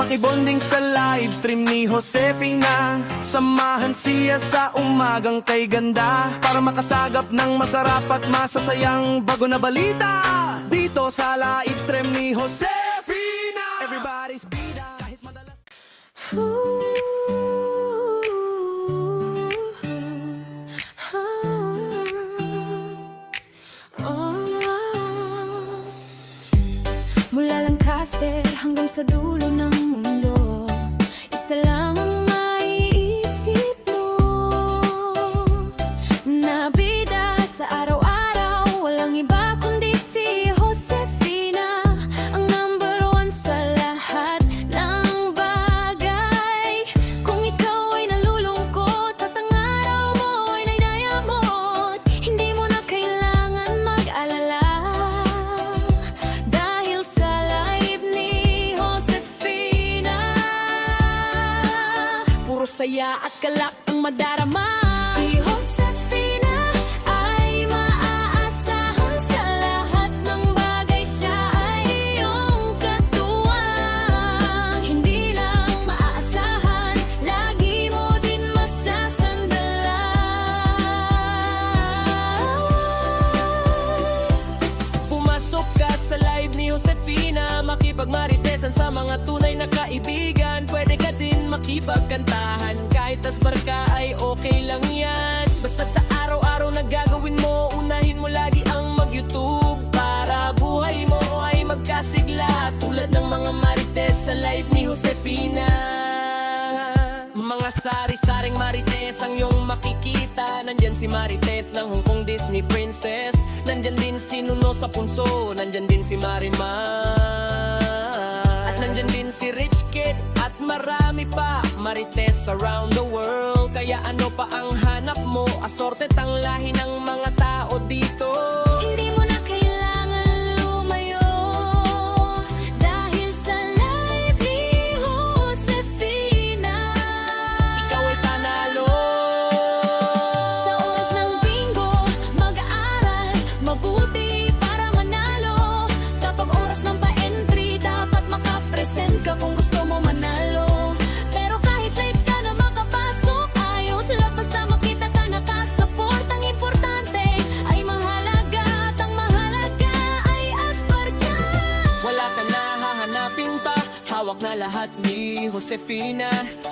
Makibonding sa live stream ni Josefina, samahan siya sa umagang kay ganda, para makasagap ng masarap at masasayang bago na balita. Dito sa live stream ni Josefina, everybody's bida kahit madalas. Mula Lancaster hanggang sa dulo ng mundo, isa lang ang maiisip mo na bida sa araw-araw. Walang iba kundi si Josefina, ang number one sa lahat ng bagay. Kung ikaw ay nalulungkot at ang araw mo ay nainayamot, hindi mo na kailangan mag-alala, dahil sa live ni Josefina, puro saya at galak ang madarama. Si Josefina ay maaasahan sa lahat ng bagay. Siya ay iyong katuwang, hindi lang maaasahan, lagi mo din masasandalan. Pumasok ka sa live ni Josefina, makipagmaritesan sa mga tunay na kaibigan. Pwede ka din makipagkantahan, kahit asbar ka ay okay lang yan. Basta sa araw-araw na gagawin mo, unahin mo lagi ang mag-YouTube, para buhay mo ay magkasigla, tulad ng mga marites sa live ni Josefina. Mga sari-saring marites ang iyong makikita. Nandyan si Marites ng Hong Kong Disney Princess, nandyan din si Nuno sa Punso, nandyan din si Marimar, at nandyan din si Rich Kid, at marami pa marites around the world. Kaya ano pa ang hanap mo? Asortet ang lahi ng mga tao dito. Hindi mo na kailangan lumayo, dahil sa live ni Josefina, Ikaw ay panalo. sa oras ng bingo, mag-aaral mabuti para manalo. Kapag oras ng pa-entry, dapat makapresent ka kung gusto mo manalo. Pero kahit late ka na makapasok, ayos lang basta makita ka nakasupport. Ang importante ay mahalaga, at ang mahalaga ay asbar ka. Wala ka na hahanapin pa, hawak na lahat ni Josefina.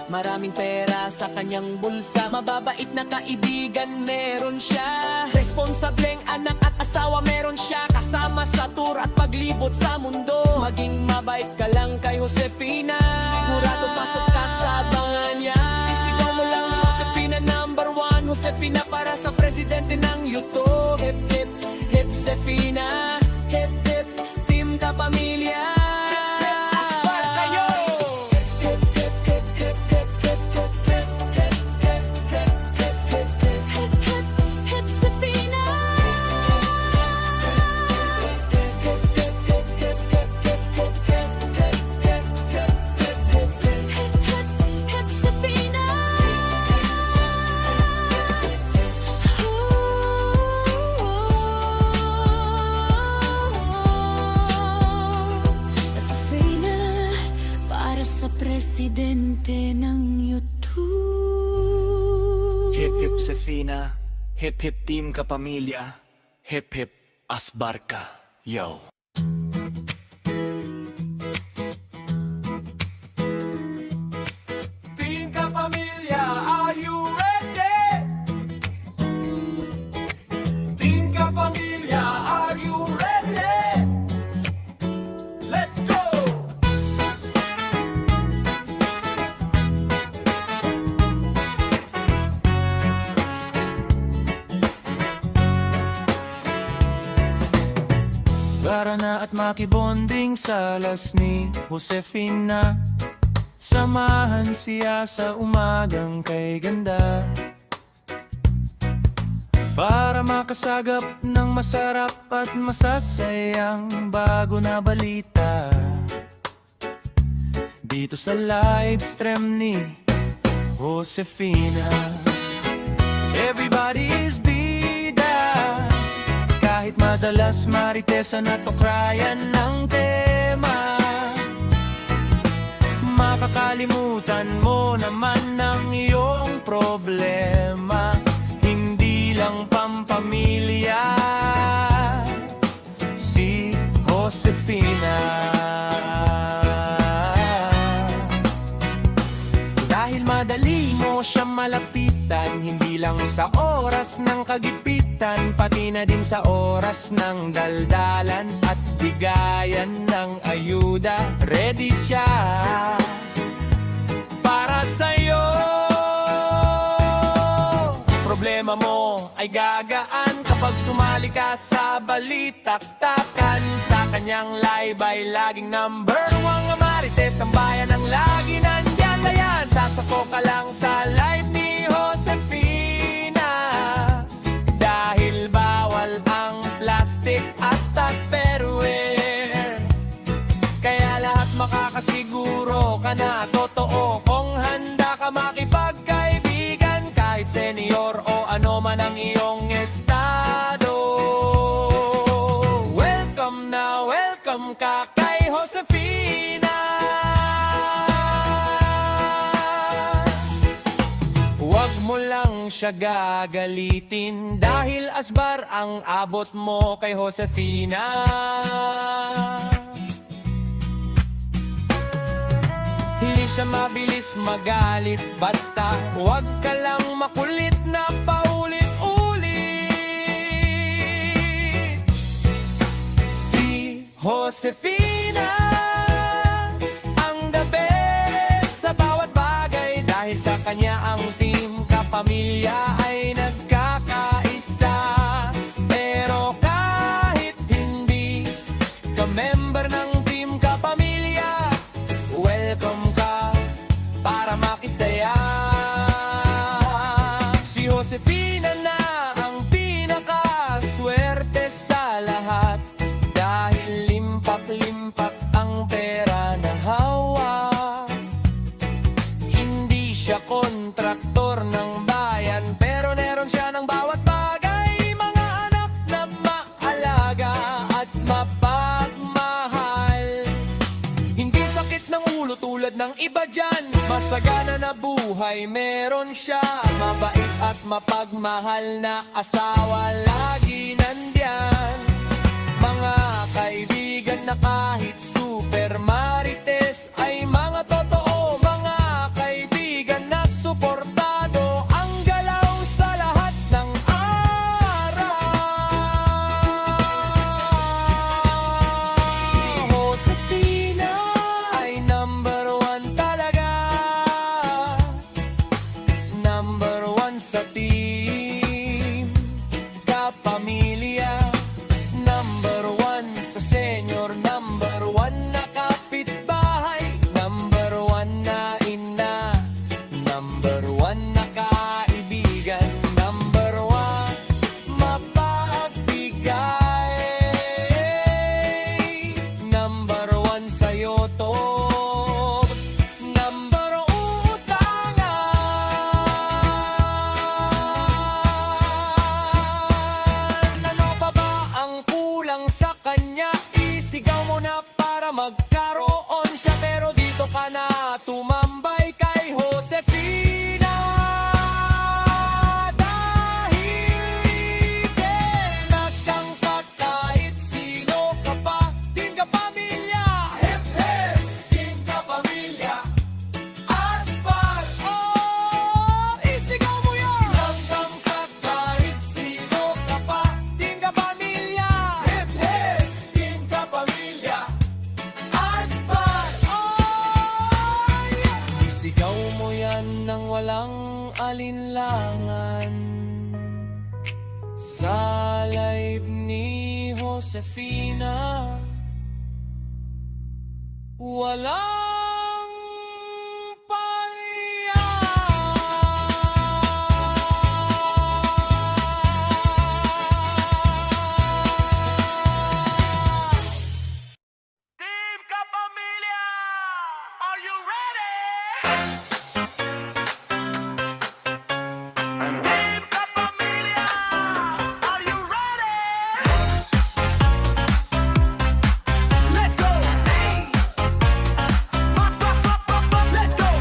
Maraming pera sa kanyang bulsa, mababait na kaibigan meron siya, responsableng anak at asawa meron siya, kasama sa tour at paglibot sa mundo. Maging mabait ka lang kay Josefina, sigurado pasok ka sa abangan niya. Isigaw mo lang Josefina number one, Josefina para sa presidente ng YouTube. Hip hip hip Josefina, hip hip team ka pamilya. Asbar kayo! Hip hip hip hip hip hip hip hip hip hip hip hip hip hip. Hip Josefina, hip Josefina. Josefina para sa presidente ng YouTube. Hip hip Josefina, hip hip team ka pamilya, hip hip asbar ka, yo. Team ka pamilya, are you ready? Team ka pamilya, are you ready? Let's go! Tara na at makibonding sa alas ni Josefina, samahan siya sa umagang kay ganda, para makasagap ng masarap at masasayang bago na balita. Dito sa live stream ni Josefina, everybody's bida, kahit madalas maritesan at okrayan ng tema. Kalimutan mo naman ang iyong problema, hindi lang pampamilya. Si Josefina. Dahil madali mo siya malapitan, hindi lang sa oras ng kagipitan, pati na din sa oras ng daldalan at bigayan ng ayuda. Ready siya para sa'yo. Problema mo ay gagaan kapag sumali ka sa balitaktakan. Sa kanyang live ay laging number one. Ang marites ng bayan ang lagi nandyan. Kaya sasako ka lang sa live ni Josefina, dahil bawal ang plastic at tupperware. Kaya lahat makakasiguro ka na totoo kung handa ka makipagkaibigan, kahit senior o ano man ang iyong estado. Welcome na welcome ka kay Josefina. Huwag mo lang siya gagalitin, dahil asbar ang abot mo kay Josefina. Hindi siya mabilis magalit, basta huwag ka lang makulit na paulit-ulit. Si Josefina ang the best sa bawat bagay, dahil sa kanya ang team kapamilya ay nagkakaisa. Pero kahit hindi ka member ng team kapamilya, welcome ka para makisaya. Si Josefina na ang pinakaswerte sa lahat, dahil limpak-limpak ang pera na hawak. Hindi siya kontraktor ng bayan, pero meron siya ng bawat bagay. Mga anak na maalaga at mapagmahal. Hindi sakit ng ulo tulad ng iba dyan, masagana na buhay meron siya. Mabait at mapagmahal na asawa, lagi nandyan. Mga kaibigan na kahit super marites ay mga totoo, mga kaibigan na suportado. Ang galaw sa lahat ng araw. Si Josefina ay number one talaga, number one sa team kapamilya, number one sa senior, number one na kapitbahay, number one na ina, number one na kaibigan, number one mapagbigay, number one sa'yo to, number utangan. Ano pa ba ang kulang sa kanya? Isigaw mo na para magkaroon siya, pero dito ka na tumambay kay Josefina. Dahil itinag ka kahit sino ka pa, team kapamilya. Hip hip, team kapamilya. Aspas, oh, isigaw mo yan. Langgam ka kahit sino ka pa, team kapamilya. Hip hip, team kapamilya. Aspas, oh, yeah. Isigaw mo yan nang walang alinlangan sa live ni Josefina. Walang paliyan. Team Kapamilya, are you ready? Team Kapamilya, are you ready? Let's go! Let's go!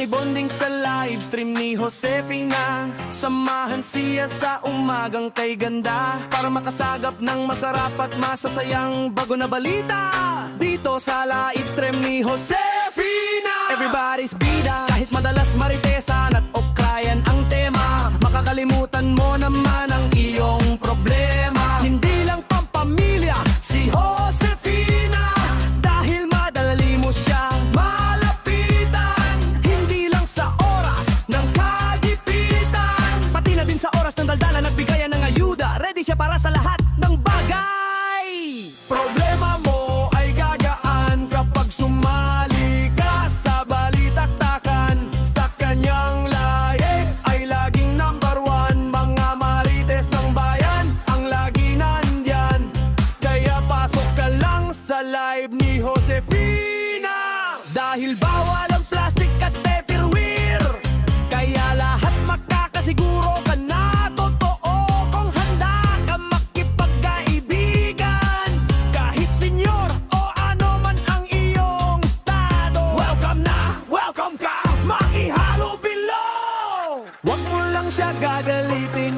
may bonding sa live stream ni Josefina. Samahan siya sa umagang kay ganda para makasagap ng masarap at masasayang bago na balita. Dito sa live stream ni Josefina, everybody's bida. Kahit madalas maritesan at okrayan ang tema, makakalimutan mo naman ang iyong problema. Hindi lang pampamilya si Josefina, dahil madali mo siya malapitan. Hindi lang sa oras ng kagipitan, pati na din sa oras ng daldalan at bigayan ng ayuda. Ready siya para sa lahat ng bagay. Problema mo ay gagaan kapag sumali ka sa balitaktakan. Sa kanyang laye ay laging number one. Mga marites ng bayan ang lagi nandyan. Kaya pasok ka lang sa live ni Josefina, dahil bawal ang plastic at tupperware. Kaya lahat makakasiguro ka na totoo kung handa ka makipagkaibigan. Kahit senyor o ano man ang iyong estado, welcome na, welcome ka, makihalo below. Huwag mo lang siya gagalitin,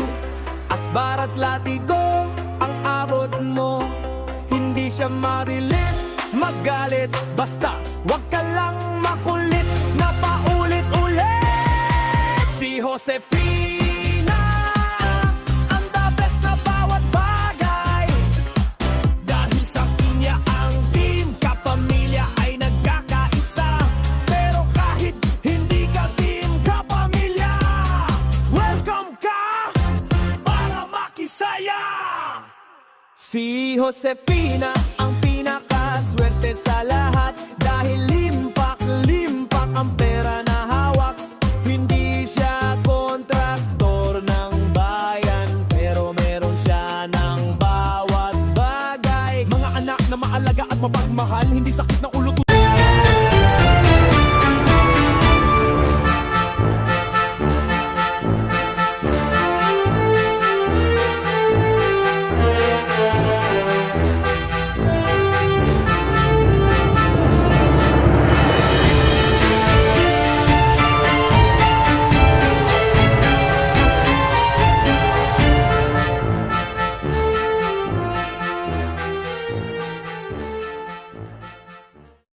asbar at latigo ang abot mo. Hindi siya marilis, magalit, basta wag ka lang makulit na paulit-ulit. Si Josefina ang the best sa bawat bagay, dahil sa pinya ang team, kapamilya ay nagkakaisa. Pero kahit hindi ka team kapamilya, welcome ka para makisaya. Si Josefina ang pinakaswerte sa lahat, dahil